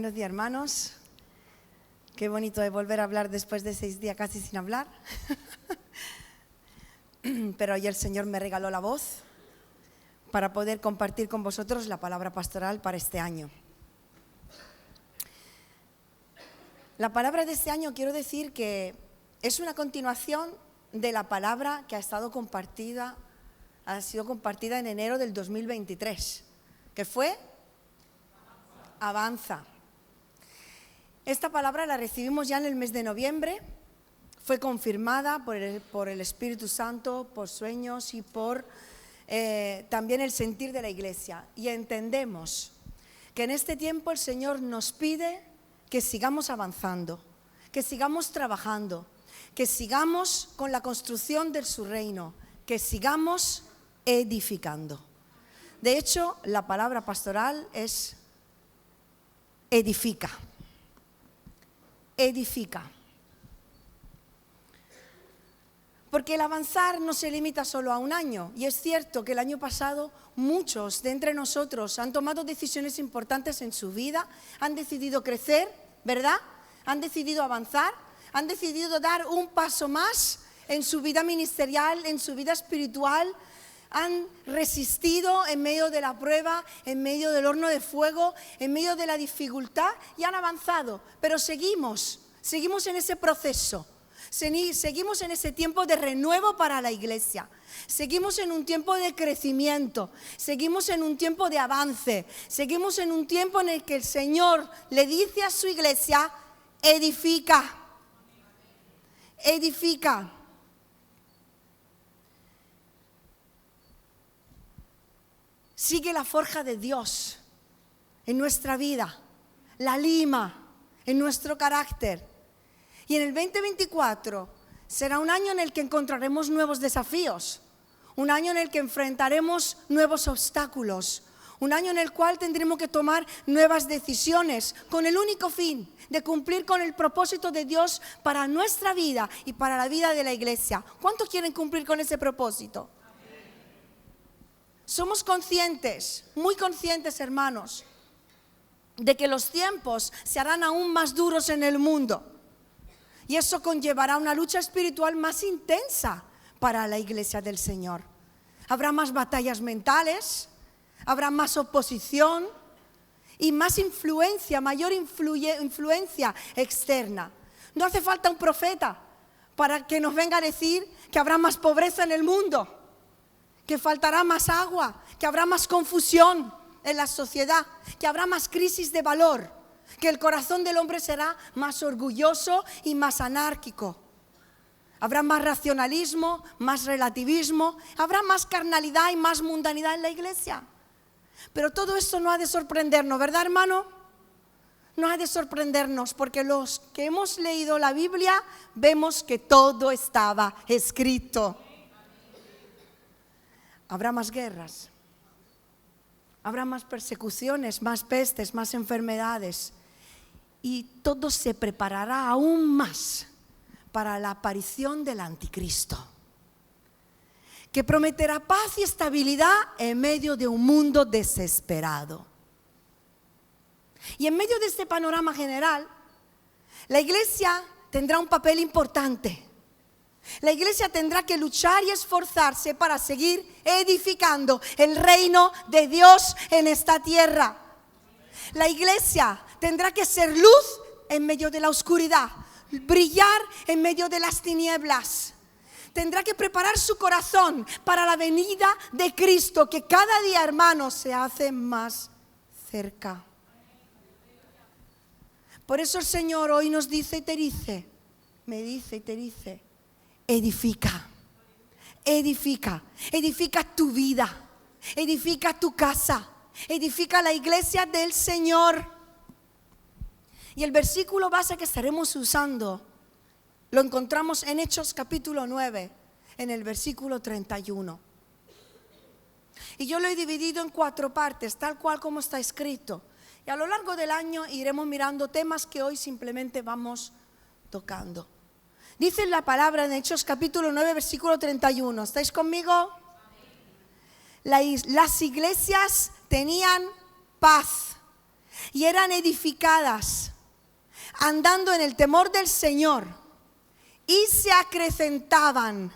Buenos días, hermanos. Qué bonito es volver a hablar después de 6 días casi sin hablar. Pero hoy el Señor me regaló la voz para poder compartir con vosotros la palabra pastoral para este año. La palabra de este año quiero decir que es una continuación de la palabra que ha sido compartida en enero del 2023, que fue Avanza. Esta palabra la recibimos ya en el mes de noviembre, fue confirmada por el Espíritu Santo, por sueños y por también el sentir de la iglesia. Y entendemos que en este tiempo el Señor nos pide que sigamos avanzando, que sigamos trabajando, que sigamos con la construcción de su reino, que sigamos edificando. De hecho, la palabra pastoral es edifica. Edifica. Porque el avanzar no se limita solo a un año. Y es cierto que el año pasado muchos de entre nosotros han tomado decisiones importantes en su vida, han decidido crecer, ¿verdad? Han decidido avanzar, han decidido dar un paso más en su vida ministerial, en su vida espiritual. Han resistido en medio de la prueba, en medio del horno de fuego, en medio de la dificultad y han avanzado. Pero seguimos en ese proceso, seguimos en ese tiempo de renuevo para la iglesia, seguimos en un tiempo de crecimiento, seguimos en un tiempo de avance, seguimos en un tiempo en el que el Señor le dice a su iglesia, edifica, edifica. Sigue la forja de Dios en nuestra vida, la lima en nuestro carácter. Y en el 2024 será un año en el que encontraremos nuevos desafíos, un año en el que enfrentaremos nuevos obstáculos, un año en el cual tendremos que tomar nuevas decisiones con el único fin de cumplir con el propósito de Dios para nuestra vida y para la vida de la iglesia. ¿Cuántos quieren cumplir con ese propósito? Somos conscientes, muy conscientes, hermanos, de que los tiempos se harán aún más duros en el mundo. Y eso conllevará una lucha espiritual más intensa para la iglesia del Señor. Habrá más batallas mentales, habrá más oposición y más influencia, mayor influencia externa. No hace falta un profeta para que nos venga a decir que habrá más pobreza en el mundo, que faltará más agua, que habrá más confusión en la sociedad, que habrá más crisis de valor, que el corazón del hombre será más orgulloso y más anárquico. Habrá más racionalismo, más relativismo, habrá más carnalidad y más mundanidad en la iglesia. Pero todo esto no ha de sorprendernos, ¿verdad, hermano? No ha de sorprendernos, porque los que hemos leído la Biblia vemos que todo estaba escrito. Habrá más guerras, habrá más persecuciones, más pestes, más enfermedades y todo se preparará aún más para la aparición del anticristo, que prometerá paz y estabilidad en medio de un mundo desesperado. Y en medio de este panorama general, la iglesia tendrá un papel importante. La iglesia tendrá que luchar y esforzarse para seguir edificando el reino de Dios en esta tierra. La iglesia tendrá que ser luz en medio de la oscuridad, brillar en medio de las tinieblas. Tendrá que preparar su corazón para la venida de Cristo, que cada día, hermanos, se hace más cerca. Por eso el Señor hoy nos dice y te dice, me dice y te dice, edifica, edifica, edifica tu vida, edifica tu casa, edifica la iglesia del Señor. Y el versículo base que estaremos usando lo encontramos en Hechos capítulo 9, en el versículo 31. Y yo lo he dividido en 4 partes, tal cual como está escrito. Y a lo largo del año iremos mirando temas que hoy simplemente vamos tocando. Dice la palabra en Hechos capítulo 9, versículo 31. ¿Estáis conmigo? Las iglesias tenían paz y eran edificadas andando en el temor del Señor y se acrecentaban,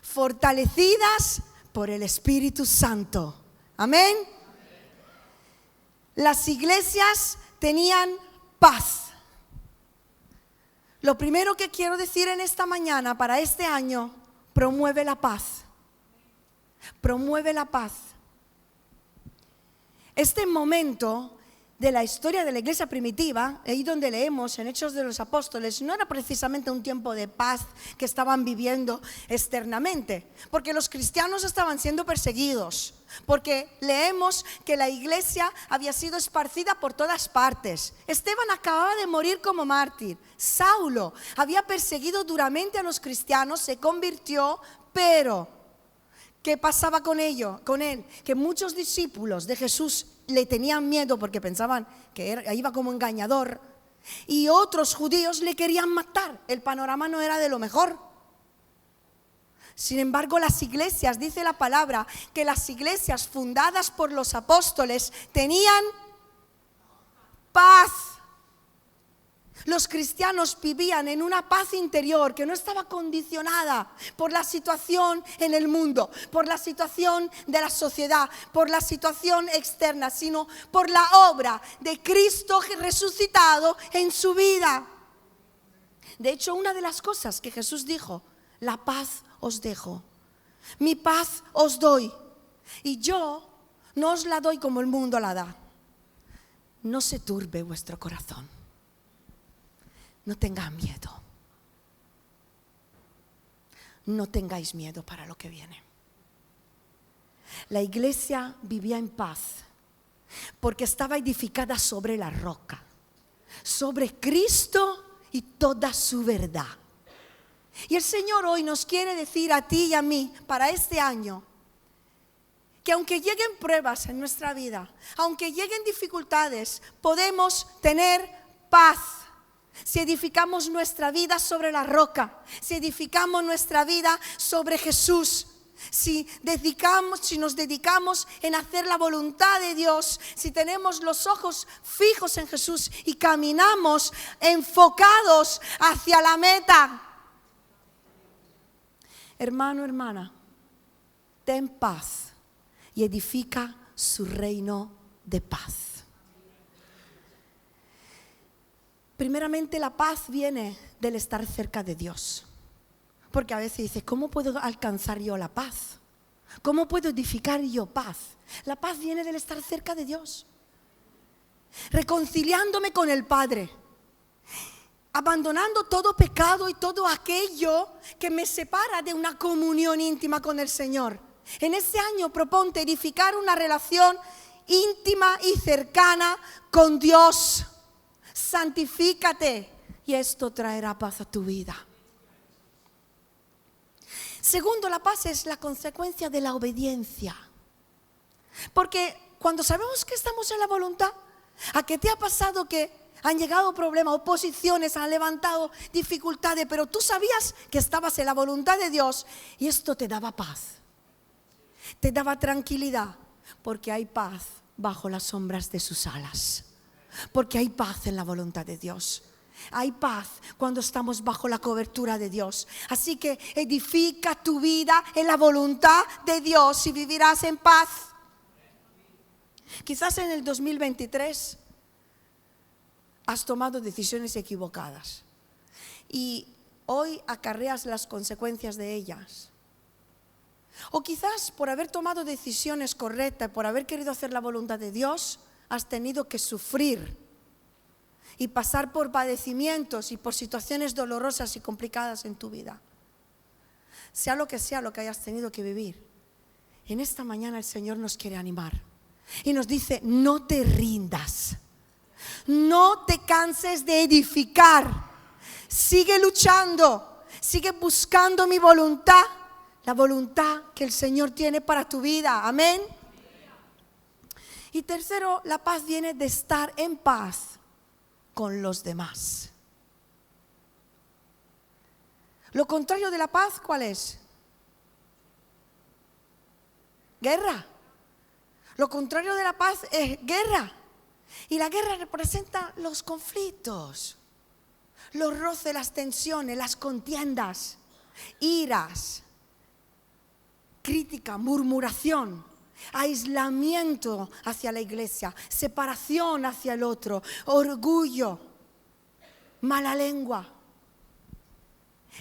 fortalecidas por el Espíritu Santo. Amén. Las iglesias tenían paz. Lo primero que quiero decir en esta mañana, para este año, promueve la paz. Promueve la paz. Este momento de la historia de la iglesia primitiva, ahí donde leemos en Hechos de los Apóstoles, no era precisamente un tiempo de paz que estaban viviendo externamente, porque los cristianos estaban siendo perseguidos, porque leemos que la iglesia había sido esparcida por todas partes. Esteban acababa de morir como mártir. Saulo había perseguido duramente a los cristianos, se convirtió, pero ¿qué pasaba con él? Que muchos discípulos de Jesús le tenían miedo porque pensaban que iba como engañador, y otros judíos le querían matar. El panorama no era de lo mejor. Sin embargo, las iglesias, dice la palabra, que las iglesias fundadas por los apóstoles tenían paz. Los cristianos vivían en una paz interior que no estaba condicionada por la situación en el mundo, por la situación de la sociedad, por la situación externa, sino por la obra de Cristo resucitado en su vida. De hecho, una de las cosas que Jesús dijo: la paz os dejo, mi paz os doy, y yo no os la doy como el mundo la da. No se turbe vuestro corazón. No tengan miedo. No tengáis miedo para lo que viene. La iglesia vivía en paz porque estaba edificada sobre la roca, sobre Cristo y toda su verdad. Y el Señor hoy nos quiere decir a ti y a mí, para este año, que aunque lleguen pruebas en nuestra vida, aunque lleguen dificultades, podemos tener paz. Si edificamos nuestra vida sobre la roca, si edificamos nuestra vida sobre Jesús, si nos dedicamos en hacer la voluntad de Dios, si tenemos los ojos fijos en Jesús y caminamos enfocados hacia la meta. Hermano, hermana, ten paz y edifica su reino de paz. Primeramente, la paz viene del estar cerca de Dios. Porque a veces dices, ¿cómo puedo alcanzar yo la paz? ¿Cómo puedo edificar yo paz? La paz viene del estar cerca de Dios. Reconciliándome con el Padre. Abandonando todo pecado y todo aquello que me separa de una comunión íntima con el Señor. En este año proponte edificar una relación íntima y cercana con Dios. Santifícate y esto traerá paz a tu vida. Segundo, la paz es la consecuencia de la obediencia. Porque cuando sabemos que estamos en la voluntad, ¿a qué te ha pasado que han llegado problemas, oposiciones, han levantado dificultades, pero tú sabías que estabas en la voluntad de Dios y esto te daba paz, te daba tranquilidad, porque hay paz bajo las sombras de sus alas, porque hay paz en la voluntad de Dios. Hay paz cuando estamos bajo la cobertura de Dios. Así que edifica tu vida en la voluntad de Dios y vivirás en paz. Quizás en el 2023 has tomado decisiones equivocadas y hoy acarreas las consecuencias de ellas. O quizás por haber tomado decisiones correctas, por haber querido hacer la voluntad de Dios, has tenido que sufrir y pasar por padecimientos y por situaciones dolorosas y complicadas en tu vida. Sea lo que hayas tenido que vivir, en esta mañana el Señor nos quiere animar y nos dice: no te rindas, no te canses de edificar, sigue luchando, sigue buscando mi voluntad, la voluntad que el Señor tiene para tu vida. Amén. Y tercero, la paz viene de estar en paz con los demás. Lo contrario de la paz, ¿cuál es? Guerra. Lo contrario de la paz es guerra. Y la guerra representa los conflictos, los roces, las tensiones, las contiendas, iras, crítica, murmuración, aislamiento hacia la iglesia, separación hacia el otro, orgullo, mala lengua.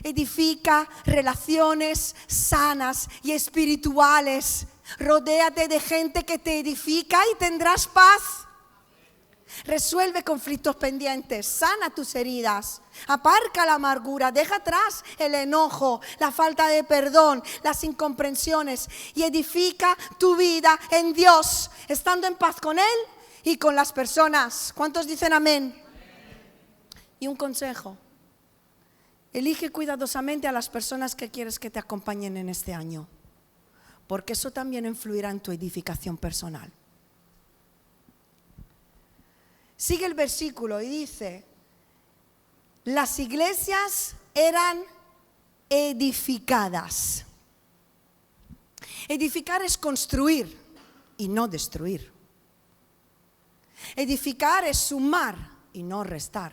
Edifica relaciones sanas y espirituales. Rodéate de gente que te edifica y tendrás paz. Resuelve conflictos pendientes, sana tus heridas, aparca la amargura, deja atrás el enojo, la falta de perdón, las incomprensiones y edifica tu vida en Dios, estando en paz con Él y con las personas. ¿Cuántos dicen amén? Y un consejo: elige cuidadosamente a las personas que quieres que te acompañen en este año, porque eso también influirá en tu edificación personal. Sigue el versículo y dice: las iglesias eran edificadas. Edificar es construir y no destruir. Edificar es sumar y no restar.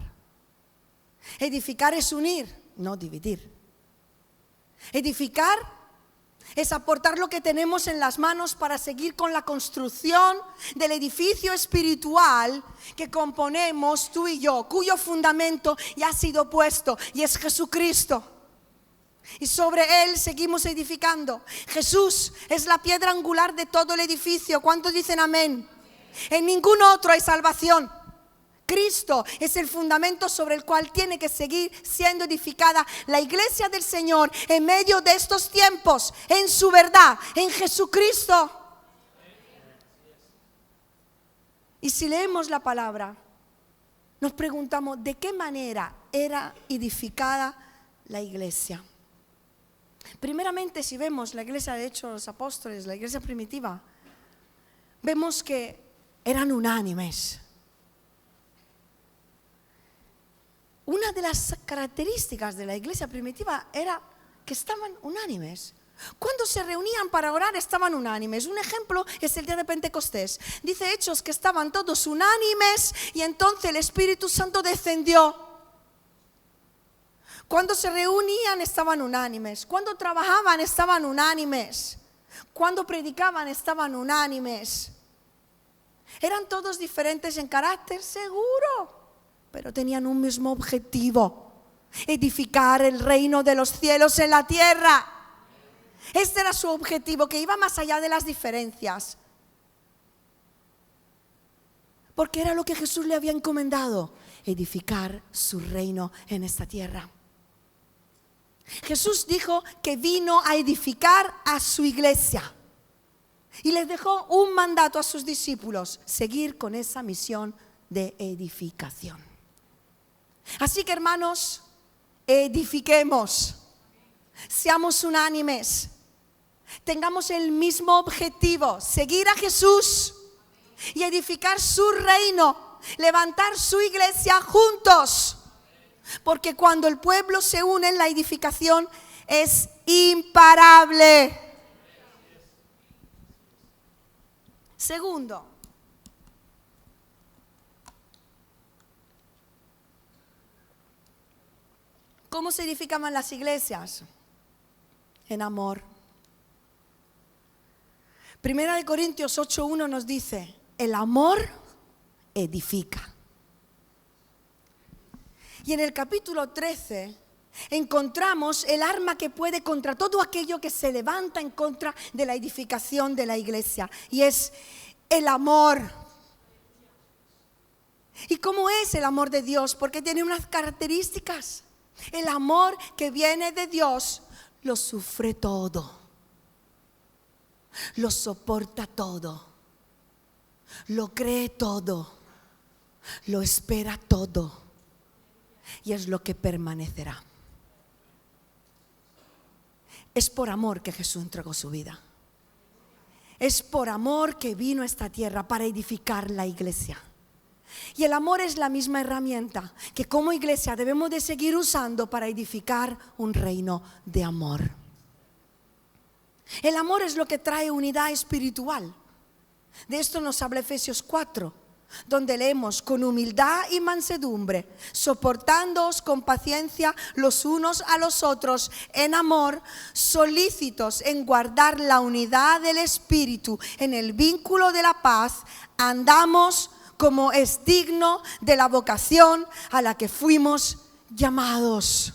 Edificar es unir, no dividir. Edificar es aportar lo que tenemos en las manos para seguir con la construcción del edificio espiritual que componemos tú y yo, cuyo fundamento ya ha sido puesto y es Jesucristo. Y sobre Él seguimos edificando. Jesús es la piedra angular de todo el edificio. ¿Cuántos dicen amén? En ningún otro hay salvación. Cristo es el fundamento sobre el cual tiene que seguir siendo edificada la iglesia del Señor en medio de estos tiempos, en su verdad, en Jesucristo. Y si leemos la palabra, nos preguntamos de qué manera era edificada la iglesia. Primeramente, si vemos la iglesia de Hechos de los Apóstoles, la iglesia primitiva, vemos que eran unánimes. Una de las características de la iglesia primitiva era que estaban unánimes. Cuando se reunían para orar estaban unánimes. Un ejemplo es el día de Pentecostés. Dice Hechos que estaban todos unánimes y entonces el Espíritu Santo descendió. Cuando se reunían estaban unánimes. Cuando trabajaban estaban unánimes. Cuando predicaban estaban unánimes. Eran todos diferentes en carácter, seguro, pero tenían un mismo objetivo: edificar el reino de los cielos en la tierra. Este era su objetivo, que iba más allá de las diferencias, porque era lo que Jesús le había encomendado: edificar su reino en esta tierra. Jesús dijo que vino a edificar a su iglesia y les dejó un mandato a sus discípulos: seguir con esa misión de edificación. Así que, hermanos, edifiquemos, seamos unánimes, tengamos el mismo objetivo: seguir a Jesús y edificar su reino, levantar su iglesia juntos, porque cuando el pueblo se une en la edificación es imparable. Segundo, ¿cómo se edificaban las iglesias? En amor. Primera de Corintios 8:1 nos dice: el amor edifica. Y en el capítulo 13 encontramos el arma que puede contra todo aquello que se levanta en contra de la edificación de la iglesia, y es el amor. ¿Y cómo es el amor de Dios? Porque tiene unas características. El amor que viene de Dios lo sufre todo, lo soporta todo, lo cree todo, lo espera todo, y es lo que permanecerá. Es por amor que Jesús entregó su vida. Es por amor que vino a esta tierra para edificar la iglesia. Y el amor es la misma herramienta que como iglesia debemos de seguir usando para edificar un reino de amor. El amor es lo que trae unidad espiritual. De esto nos habla Efesios 4, donde leemos con humildad y mansedumbre, soportándoos con paciencia los unos a los otros en amor, solícitos en guardar la unidad del Espíritu en el vínculo de la paz, andamos como es digno de la vocación a la que fuimos llamados.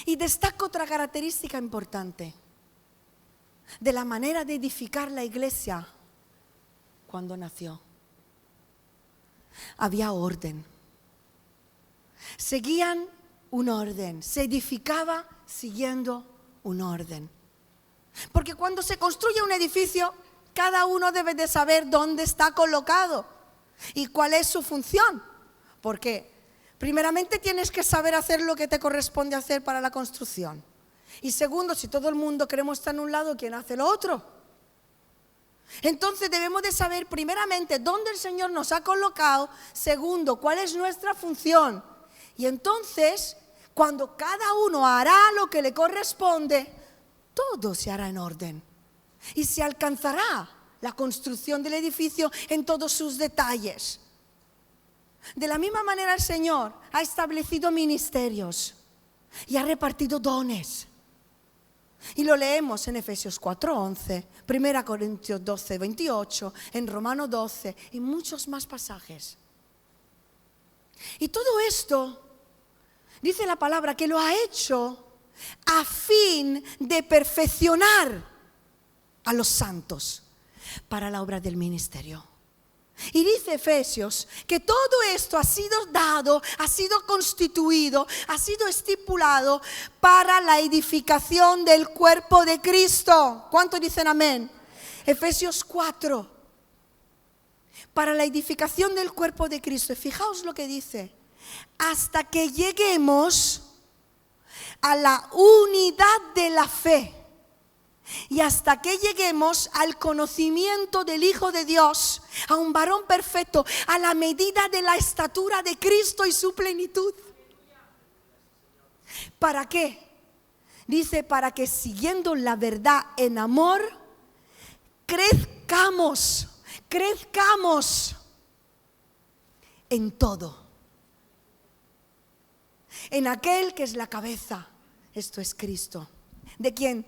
Y destaco otra característica importante de la manera de edificar la iglesia cuando nació. Había orden. Seguían un orden. Se edificaba siguiendo un orden. Porque cuando se construye un edificio, cada uno debe de saber dónde está colocado y cuál es su función. Porque primeramente tienes que saber hacer lo que te corresponde hacer para la construcción. Y segundo, si todo el mundo queremos estar en un lado, ¿quién hace lo otro? Entonces debemos de saber primeramente dónde el Señor nos ha colocado, segundo, cuál es nuestra función. Y entonces, cuando cada uno hará lo que le corresponde, todo se hará en orden. Y se alcanzará la construcción del edificio en todos sus detalles. De la misma manera el Señor ha establecido ministerios y ha repartido dones. Y lo leemos en Efesios 4:11, 1 Corintios 12:28, en Romanos 12 y muchos más pasajes. Y todo esto, dice la palabra, que lo ha hecho a fin de perfeccionar a los santos para la obra del ministerio. Y dice Efesios que todo esto ha sido dado, ha sido constituido, ha sido estipulado para la edificación del cuerpo de Cristo. ¿Cuántos dicen amén? Efesios 4. Para la edificación del cuerpo de Cristo. Y fijaos lo que dice. Hasta que lleguemos a la unidad de la fe. Y hasta que lleguemos al conocimiento del Hijo de Dios, a un varón perfecto, a la medida de la estatura de Cristo y su plenitud. ¿Para qué? Dice, para que siguiendo la verdad en amor, crezcamos en todo. En aquel que es la cabeza, esto es Cristo, de quien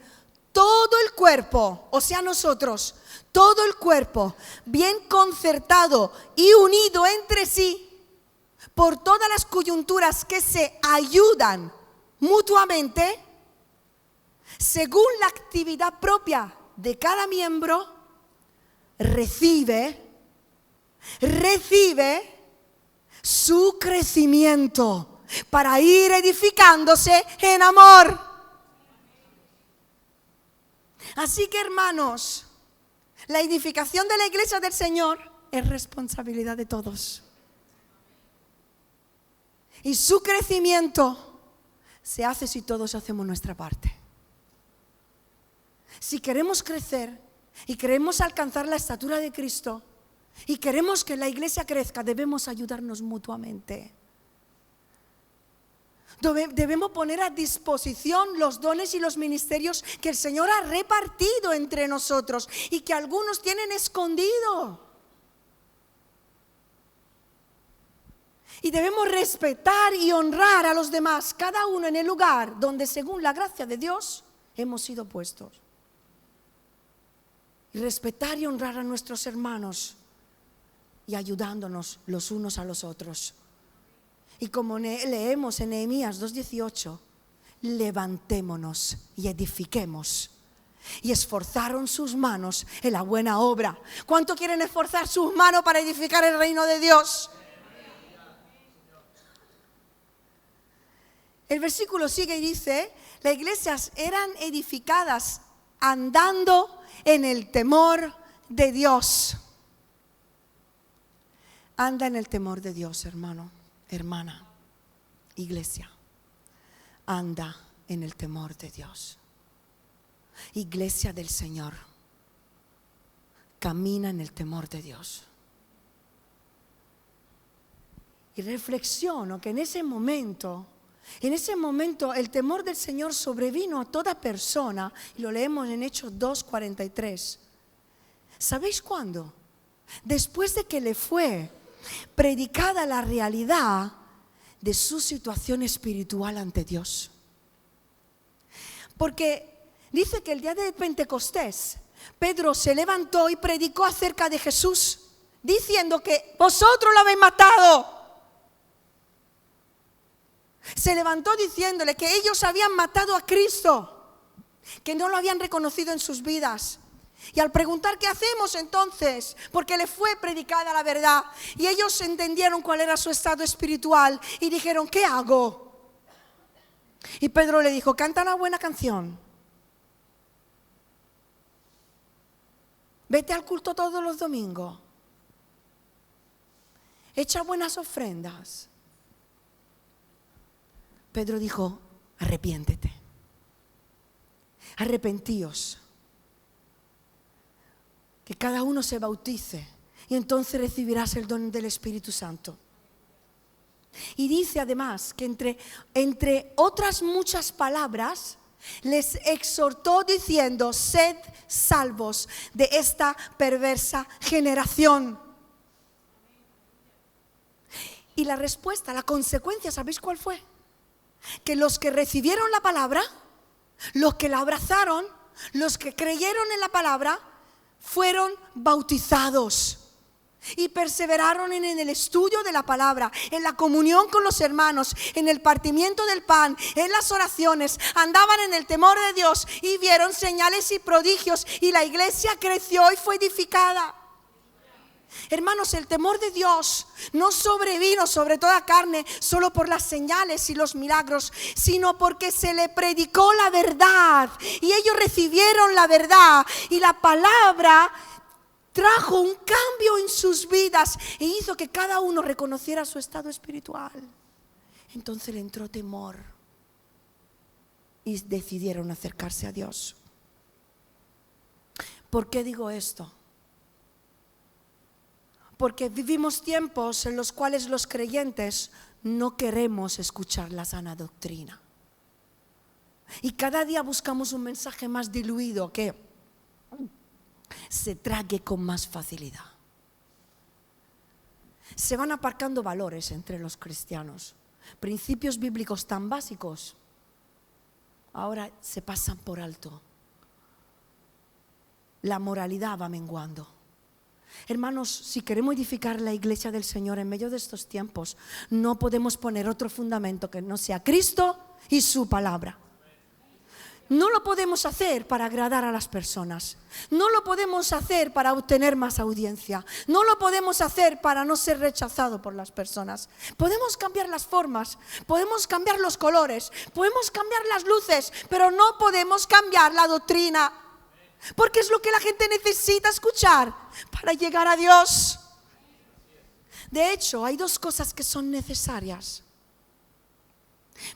todo el cuerpo, o sea nosotros, todo el cuerpo, bien concertado y unido entre sí, por todas las coyunturas que se ayudan mutuamente, según la actividad propia de cada miembro, recibe su crecimiento para ir edificándose en amor. Así que, hermanos, la edificación de la iglesia del Señor es responsabilidad de todos. Y su crecimiento se hace si todos hacemos nuestra parte. Si queremos crecer y queremos alcanzar la estatura de Cristo y queremos que la iglesia crezca, debemos ayudarnos mutuamente. Debemos poner a disposición los dones y los ministerios que el Señor ha repartido entre nosotros y que algunos tienen escondido. Y debemos respetar y honrar a los demás, cada uno en el lugar donde según la gracia de Dios hemos sido puestos. Y respetar y honrar a nuestros hermanos y ayudándonos los unos a los otros. Y como leemos en Nehemías 2:18, levantémonos y edifiquemos. Y esforzaron sus manos en la buena obra. ¿Cuánto quieren esforzar sus manos para edificar el reino de Dios? El versículo sigue y dice, las iglesias eran edificadas andando en el temor de Dios. Anda en el temor de Dios, hermano. Hermana, iglesia, anda en el temor de Dios. Iglesia del Señor, camina en el temor de Dios. Y reflexiono que en ese momento el temor del Señor sobrevino a toda persona, y lo leemos en Hechos 2:43. ¿Sabéis cuándo? después de que le fue predicada la realidad de su situación espiritual ante Dios. Porque dice que el día de Pentecostés, Pedro se levantó y predicó acerca de Jesús, diciendo que vosotros lo habéis matado. Se levantó diciéndole que ellos habían matado a Cristo, que no lo habían reconocido en sus vidas. Y al preguntar qué hacemos entonces, porque le fue predicada la verdad, y ellos entendieron cuál era su estado espiritual y dijeron, ¿qué hago? Y Pedro le dijo, canta una buena canción, vete al culto todos los domingos, echa buenas ofrendas. Pedro dijo, arrepiéntete, arrepentíos, que cada uno se bautice y entonces recibirás el don del Espíritu Santo. Y dice además que entre otras muchas palabras les exhortó diciendo, sed salvos de esta perversa generación. Y la respuesta, la consecuencia, ¿sabéis cuál fue? Que los que recibieron la palabra, los que la abrazaron, los que creyeron en la palabra, fueron bautizados y perseveraron en el estudio de la palabra, en la comunión con los hermanos, en el partimiento del pan, en las oraciones, andaban en el temor de Dios y vieron señales y prodigios, y la iglesia creció y fue edificada. Hermanos, el temor de Dios no sobrevino sobre toda carne solo por las señales y los milagros, sino porque se le predicó la verdad y ellos recibieron la verdad, y la palabra trajo un cambio en sus vidas e hizo que cada uno reconociera su estado espiritual. Entonces le entró temor y decidieron acercarse a Dios. ¿Por qué digo esto? Porque vivimos tiempos en los cuales los creyentes no queremos escuchar la sana doctrina. Y cada día buscamos un mensaje más diluido que se trague con más facilidad. Se van aparcando valores entre los cristianos, principios bíblicos tan básicos, ahora se pasan por alto. La moralidad va menguando. Hermanos, si queremos edificar la iglesia del Señor en medio de estos tiempos, no podemos poner otro fundamento que no sea Cristo y su palabra. No lo podemos hacer para agradar a las personas, no lo podemos hacer para obtener más audiencia, no lo podemos hacer para no ser rechazado por las personas. Podemos cambiar las formas, podemos cambiar los colores, podemos cambiar las luces, pero no podemos cambiar la doctrina, porque es lo que la gente necesita escuchar para llegar a Dios. De hecho, hay dos cosas que son necesarias.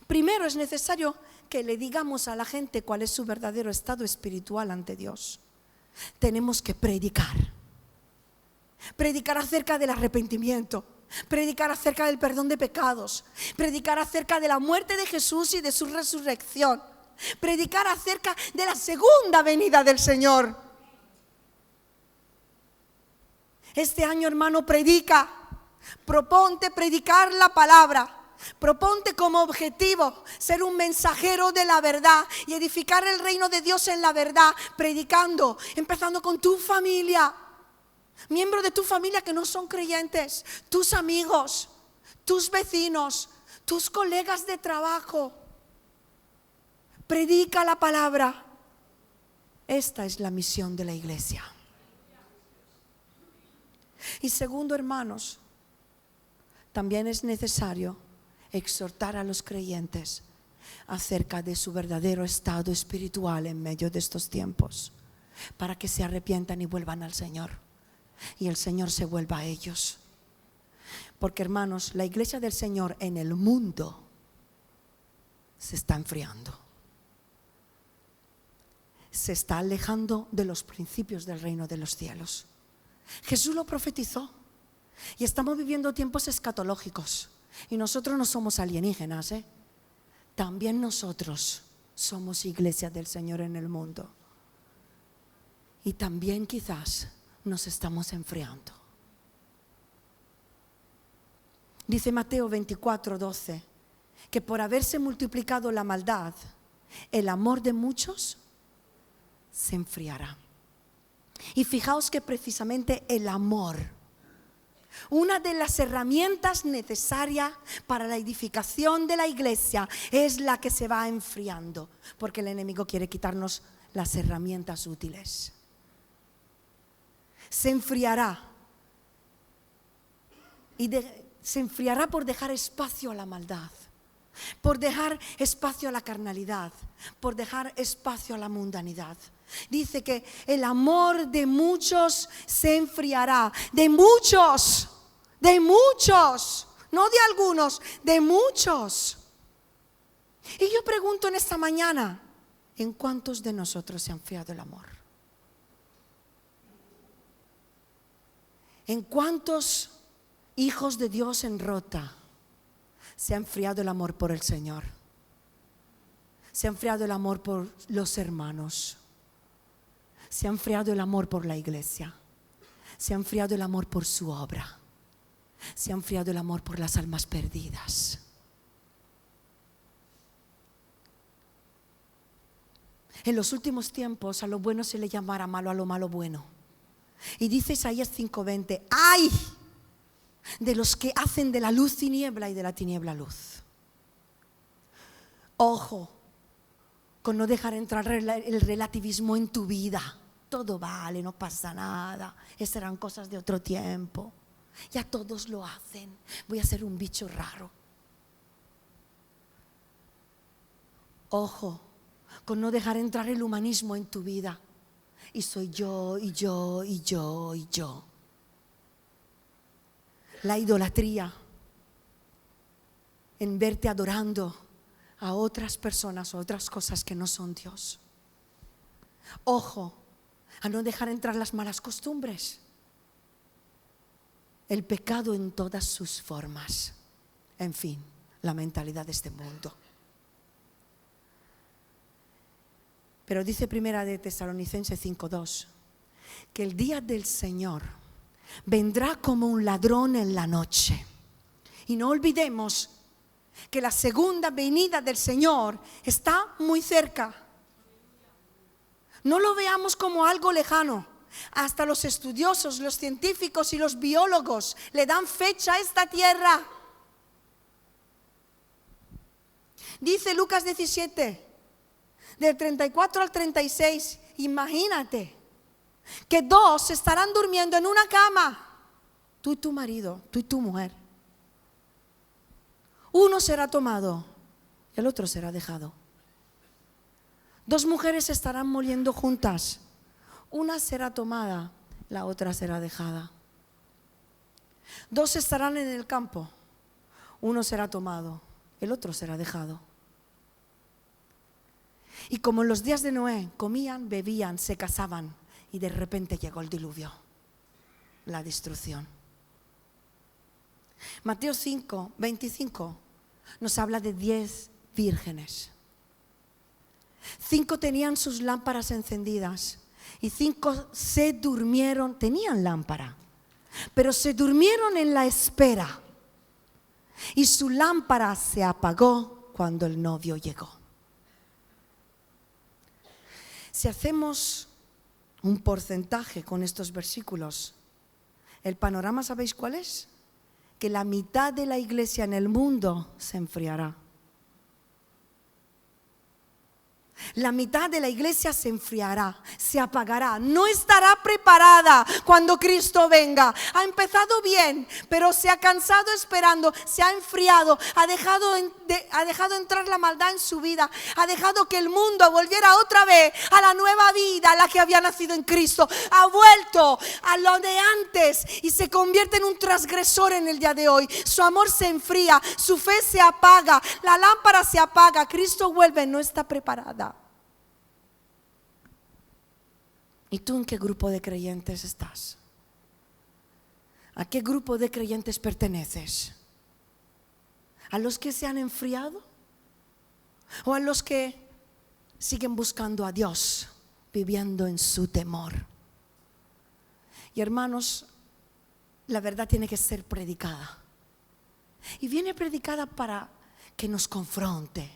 Primero, es necesario que le digamos a la gente cuál es su verdadero estado espiritual ante Dios. Tenemos que predicar acerca del arrepentimiento, predicar acerca del perdón de pecados, predicar acerca de la muerte de Jesús y de su resurrección, predicar acerca de la segunda venida del Señor. Este año, hermano, predica, proponte predicar la palabra. Proponte como objetivo ser un mensajero de la verdad y edificar el reino de Dios en la verdad, predicando, empezando con tu familia, miembros de tu familia que no son creyentes, tus amigos, tus vecinos, tus colegas de trabajo. Predica la palabra. Esta es la misión de la iglesia. Y segundo, hermanos, también es necesario exhortar a los creyentes acerca de su verdadero estado espiritual en medio de estos tiempos, para que se arrepientan y vuelvan al Señor, y el Señor se vuelva a ellos. Porque, hermanos, la iglesia del Señor en el mundo se está enfriando, se está alejando de los principios del reino de los cielos. Jesús lo profetizó, y estamos viviendo tiempos escatológicos. Y nosotros no somos alienígenas, También nosotros somos iglesia del Señor en el mundo. Y también quizás nos estamos enfriando. Dice Mateo 24:12, que por haberse multiplicado la maldad, el amor de muchos se enfriará. Y fijaos que precisamente el amor, una de las herramientas necesarias para la edificación de la iglesia, es la que se va enfriando, porque el enemigo quiere quitarnos las herramientas útiles. Se enfriará. Se enfriará por dejar espacio a la maldad, por dejar espacio a la carnalidad, por dejar espacio a la mundanidad. Dice que el amor de muchos se enfriará. De muchos, no de algunos, de muchos. Y yo pregunto en esta mañana, ¿en cuántos de nosotros se ha enfriado el amor? ¿En cuántos hijos de Dios en Rota se ha enfriado el amor por el Señor? Se ha enfriado el amor por los hermanos. Se ha enfriado el amor por la iglesia. Se ha enfriado el amor por su obra. Se ha enfriado el amor por las almas perdidas. En los últimos tiempos a lo bueno se le llamará malo, a lo malo bueno. Y dice Isaías 5:20, ¡ay! De los que hacen de la luz tiniebla y de la tiniebla luz. Ojo con no dejar entrar el relativismo en tu vida. Todo vale, no pasa nada. Esas eran cosas de otro tiempo. Ya todos lo hacen. Voy a ser un bicho raro. Ojo con no dejar entrar el humanismo en tu vida. Y soy yo, y yo, y yo, y yo. La idolatría en verte adorando a otras personas o otras cosas que no son Dios. Ojo a no dejar entrar las malas costumbres, el pecado en todas sus formas, en fin, la mentalidad de este mundo. Pero dice Primera de Tesalonicenses 5:2 que el día del Señor vendrá como un ladrón en la noche. Y no olvidemos que la segunda venida del Señor está muy cerca. No lo veamos como algo lejano. Hasta los estudiosos, los científicos y los biólogos le dan fecha a esta tierra. Dice Lucas 17, del 34 al 36, imagínate que dos estarán durmiendo en una cama, tú y tu marido, tú y tu mujer. Uno será tomado y el otro será dejado. Dos mujeres estarán moliendo juntas, una será tomada, la otra será dejada. Dos estarán en el campo, uno será tomado, el otro será dejado. Y como en los días de Noé, comían, bebían, se casaban, y de repente llegó el diluvio, la destrucción. Mateo 5:25 nos habla de 10 vírgenes. 5 tenían sus lámparas encendidas y 5 se durmieron, tenían lámpara, pero se durmieron en la espera. Y su lámpara se apagó cuando el novio llegó. Si hacemos un porcentaje con estos versículos, el panorama, ¿sabéis cuál es? Que la mitad de la iglesia en el mundo se enfriará. La mitad de la iglesia se enfriará, se apagará, no estará preparada cuando Cristo venga. Ha empezado bien, pero se ha cansado esperando, se ha enfriado, ha dejado entrar la maldad en su vida, ha dejado que el mundo volviera otra vez a la nueva vida, a la que había nacido en Cristo. Ha vuelto a lo de antes y se convierte en un transgresor en el día de hoy. Su amor se enfría, su fe se apaga, la lámpara se apaga. Cristo vuelve, no está preparada. ¿Y tú en qué grupo de creyentes estás? ¿A qué grupo de creyentes perteneces? ¿A los que se han enfriado? ¿O a los que siguen buscando a Dios, viviendo en su temor? Y hermanos, la verdad tiene que ser predicada. Y viene predicada para que nos confronte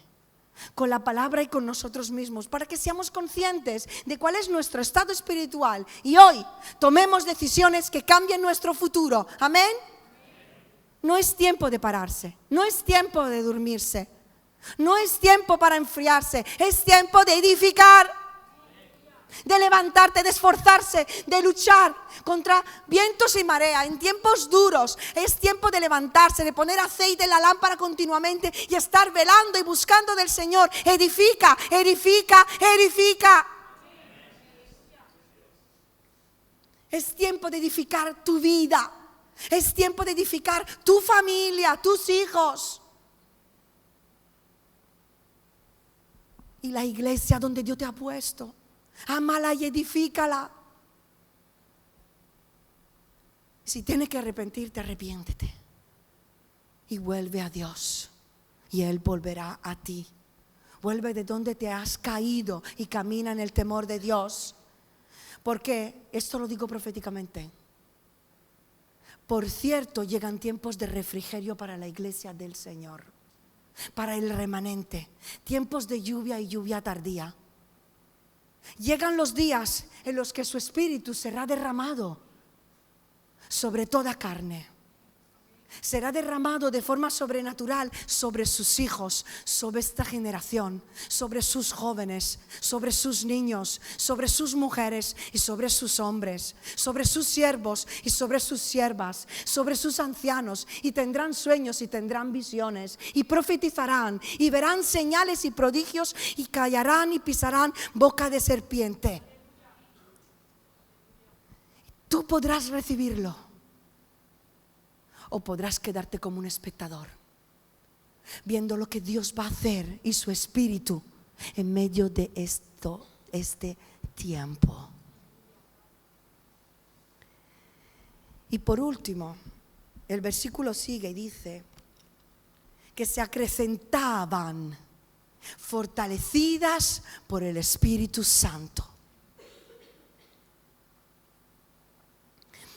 con la palabra y con nosotros mismos, para que seamos conscientes de cuál es nuestro estado espiritual y hoy tomemos decisiones que cambien nuestro futuro. Amén. No es tiempo de pararse, no es tiempo de dormirse, no es tiempo para enfriarse, es tiempo de edificar, de levantarte, de esforzarse, de luchar contra vientos y marea. En tiempos duros es tiempo de levantarse, de poner aceite en la lámpara continuamente y estar velando y buscando del Señor. Edifica, edifica, edifica. Es tiempo de edificar tu vida. Es tiempo de edificar tu familia, tus hijos. Y la iglesia donde Dios te ha puesto, ámala y edifícala. Si tienes que arrepentirte, arrepiéntete. Y vuelve a Dios. Y Él volverá a ti. Vuelve de donde te has caído y camina en el temor de Dios. Porque, esto lo digo proféticamente, por cierto, llegan tiempos de refrigerio para la iglesia del Señor, para el remanente, tiempos de lluvia y lluvia tardía. Llegan los días en los que su espíritu será derramado sobre toda carne. Será derramado de forma sobrenatural sobre sus hijos, sobre esta generación, sobre sus jóvenes, sobre sus niños, sobre sus mujeres y sobre sus hombres, sobre sus siervos y sobre sus siervas, sobre sus ancianos, y tendrán sueños y tendrán visiones y profetizarán y verán señales y prodigios y callarán y pisarán boca de serpiente. Tú podrás recibirlo. O podrás quedarte como un espectador, viendo lo que Dios va a hacer y su espíritu en medio de este tiempo. Y por último, el versículo sigue y dice que se acrecentaban, fortalecidas por el Espíritu Santo.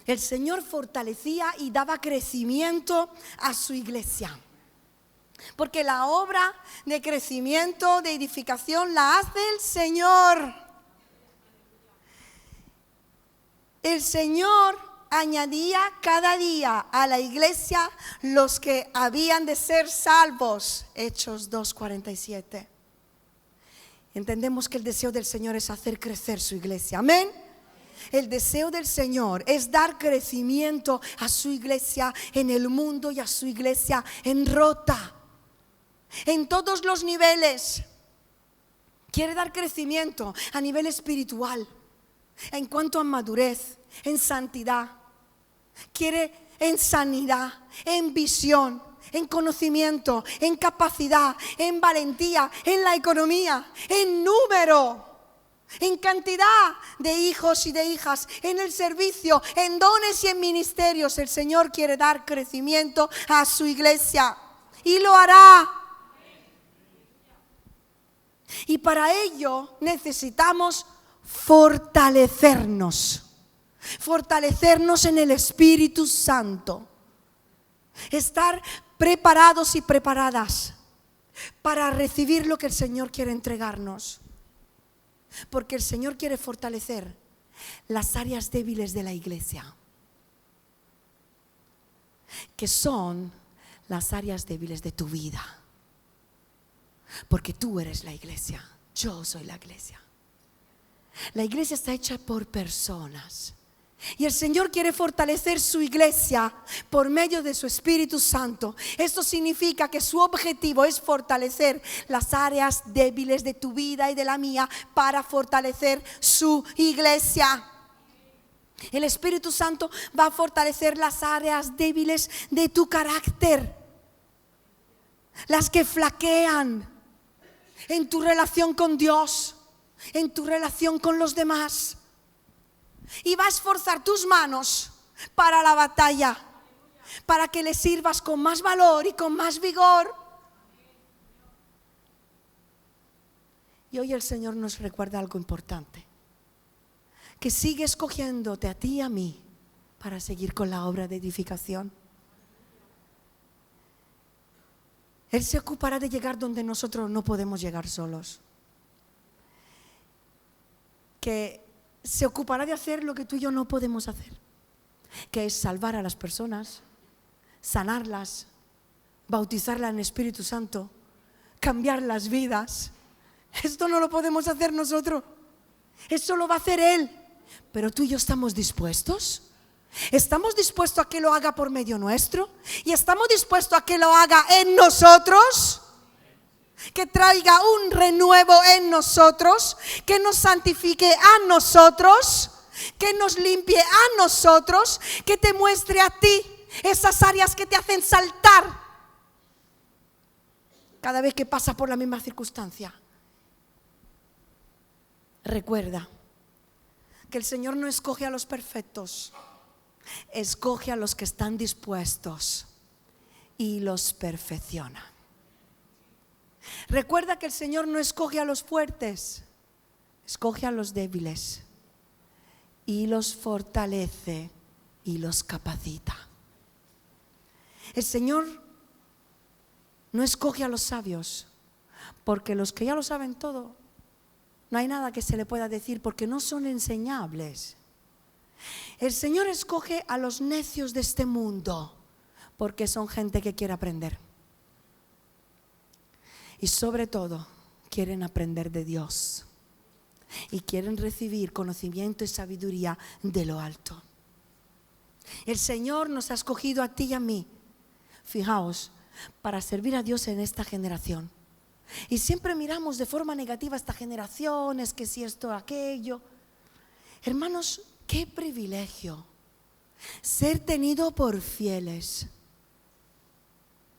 El Señor fortalecía y daba crecimiento a su iglesia. Porque la obra de crecimiento, de edificación, la hace el Señor. El Señor añadía cada día a la iglesia los que habían de ser salvos. Hechos 2:47. Entendemos que el deseo del Señor es hacer crecer su iglesia. Amén. El deseo del Señor es dar crecimiento a su iglesia en el mundo y a su iglesia en Rota, en todos los niveles. Quiere dar crecimiento a nivel espiritual, en cuanto a madurez, en santidad. Quiere en sanidad, en visión, en conocimiento, en capacidad, en valentía, en la economía, en número, en cantidad de hijos y de hijas, en el servicio, en dones y en ministerios. El Señor quiere dar crecimiento a su iglesia y lo hará. Y para ello necesitamos fortalecernos en el Espíritu Santo, estar preparados y preparadas para recibir lo que el Señor quiere entregarnos. Porque el Señor quiere fortalecer las áreas débiles de la iglesia, que son las áreas débiles de tu vida. Porque tú eres la iglesia, yo soy la iglesia. La iglesia está hecha por personas. Y el Señor quiere fortalecer su iglesia por medio de su Espíritu Santo. Esto significa que su objetivo es fortalecer las áreas débiles de tu vida y de la mía para fortalecer su iglesia. El Espíritu Santo va a fortalecer las áreas débiles de tu carácter, las que flaquean en tu relación con Dios, en tu relación con los demás. Y va a esforzar tus manos para la batalla, para que le sirvas con más valor y con más vigor. Y hoy el Señor nos recuerda algo importante, que sigue escogiéndote a ti y a mí para seguir con la obra de edificación. Él se ocupará de llegar donde nosotros no podemos llegar solos. Que se ocupará de hacer lo que tú y yo no podemos hacer, que es salvar a las personas, sanarlas, bautizarlas en Espíritu Santo, cambiar las vidas. Esto no lo podemos hacer nosotros, eso lo va a hacer Él. Pero tú y yo estamos dispuestos. ¿Estamos dispuestos a que lo haga por medio nuestro? ¿Y estamos dispuestos a que lo haga en nosotros? Que traiga un renuevo en nosotros, que nos santifique a nosotros, que nos limpie a nosotros, que te muestre a ti esas áreas que te hacen saltar cada vez que pasas por la misma circunstancia. Recuerda que el Señor no escoge a los perfectos, escoge a los que están dispuestos y los perfecciona. Recuerda que el Señor no escoge a los fuertes, escoge a los débiles y los fortalece y los capacita. El Señor no escoge a los sabios, porque los que ya lo saben todo, no hay nada que se le pueda decir porque no son enseñables. El Señor escoge a los necios de este mundo, porque son gente que quiere aprender. Y sobre todo, quieren aprender de Dios. Y quieren recibir conocimiento y sabiduría de lo alto. El Señor nos ha escogido a ti y a mí, fijaos, para servir a Dios en esta generación. Y siempre miramos de forma negativa a esta generación, es que si esto, aquello. Hermanos, qué privilegio ser tenido por fieles,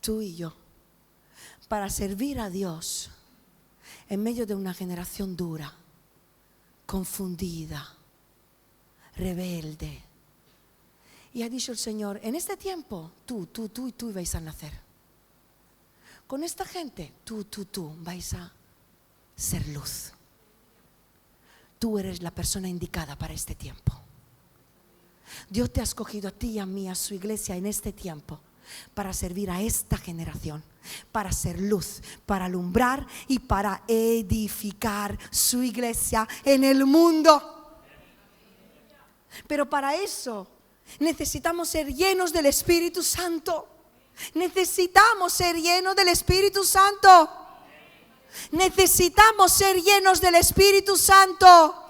tú y yo, para servir a Dios en medio de una generación dura, confundida, rebelde. Y ha dicho el Señor, en este tiempo, tú y tú vais a nacer. Con esta gente, tú vais a ser luz. Tú eres la persona indicada para este tiempo. Dios te ha escogido a ti y a mí, a su iglesia en este tiempo, para servir a esta generación, para ser luz, para alumbrar y para edificar su iglesia en el mundo. Pero para eso necesitamos ser llenos del Espíritu Santo. Necesitamos ser llenos del Espíritu Santo. Necesitamos ser llenos del Espíritu Santo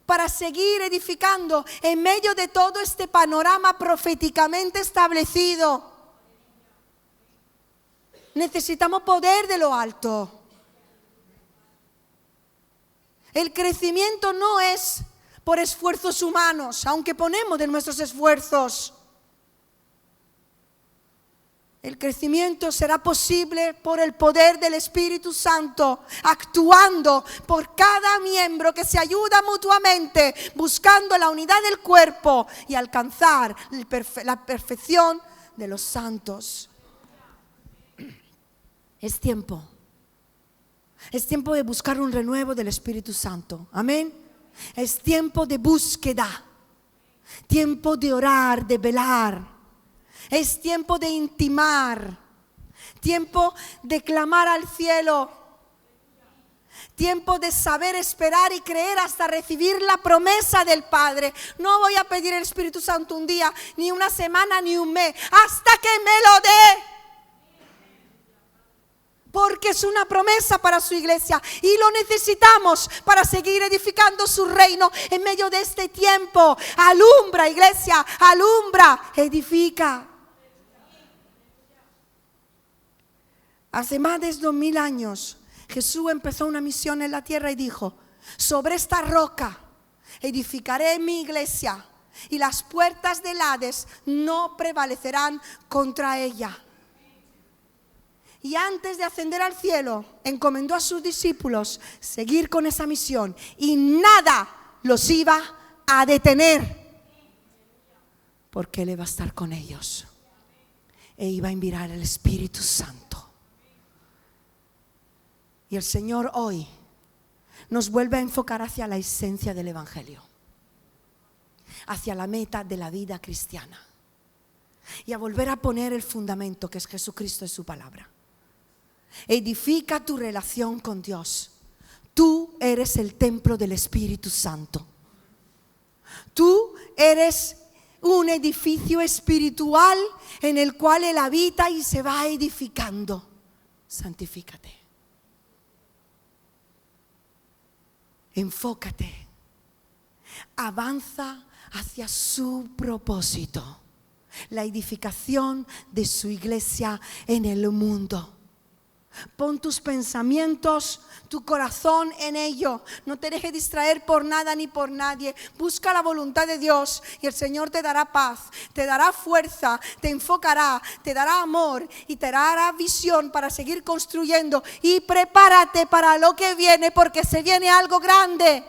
para seguir edificando en medio de todo este panorama proféticamente establecido. Necesitamos poder de lo alto. El crecimiento no es por esfuerzos humanos, aunque ponemos de nuestros esfuerzos. El crecimiento será posible por el poder del Espíritu Santo, actuando por cada miembro que se ayuda mutuamente, buscando la unidad del cuerpo y alcanzar la perfección de los santos. Es tiempo de buscar un renuevo del Espíritu Santo. Amén. Es tiempo de búsqueda, tiempo de orar, de velar. Es tiempo de intimar, tiempo de clamar al cielo, tiempo de saber esperar y creer hasta recibir la promesa del Padre. No voy a pedir el Espíritu Santo un día, ni una semana, ni un mes, hasta que me lo dé. Porque es una promesa para su iglesia y lo necesitamos para seguir edificando su reino en medio de este tiempo. Alumbra, iglesia, alumbra, edifica. Hace más de 2000 años, Jesús empezó una misión en la tierra y dijo: sobre esta roca edificaré mi iglesia y las puertas del Hades no prevalecerán contra ella. Y antes de ascender al cielo, encomendó a sus discípulos seguir con esa misión y nada los iba a detener, porque Él iba a estar con ellos e iba a enviar el Espíritu Santo. Y el Señor hoy nos vuelve a enfocar hacia la esencia del Evangelio, hacia la meta de la vida cristiana. y a volver a poner el fundamento que es Jesucristo y su palabra. Edifica tu relación con Dios. Tú eres el templo del Espíritu Santo. Tú eres un edificio espiritual en el cual Él habita y se va edificando. Santifícate. Enfócate. Avanza hacia su propósito. La edificación de su iglesia en el mundo. Pon tus pensamientos, tu corazón en ello. No te dejes distraer por nada ni por nadie. Busca la voluntad de Dios y el Señor te dará paz, te dará fuerza, te enfocará, te dará amor y te dará visión para seguir construyendo. Y prepárate para lo que viene, porque se viene algo grande.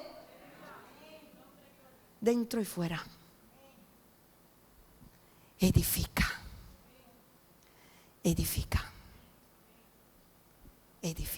Dentro y fuera. Edifica. Edifica. Edifica.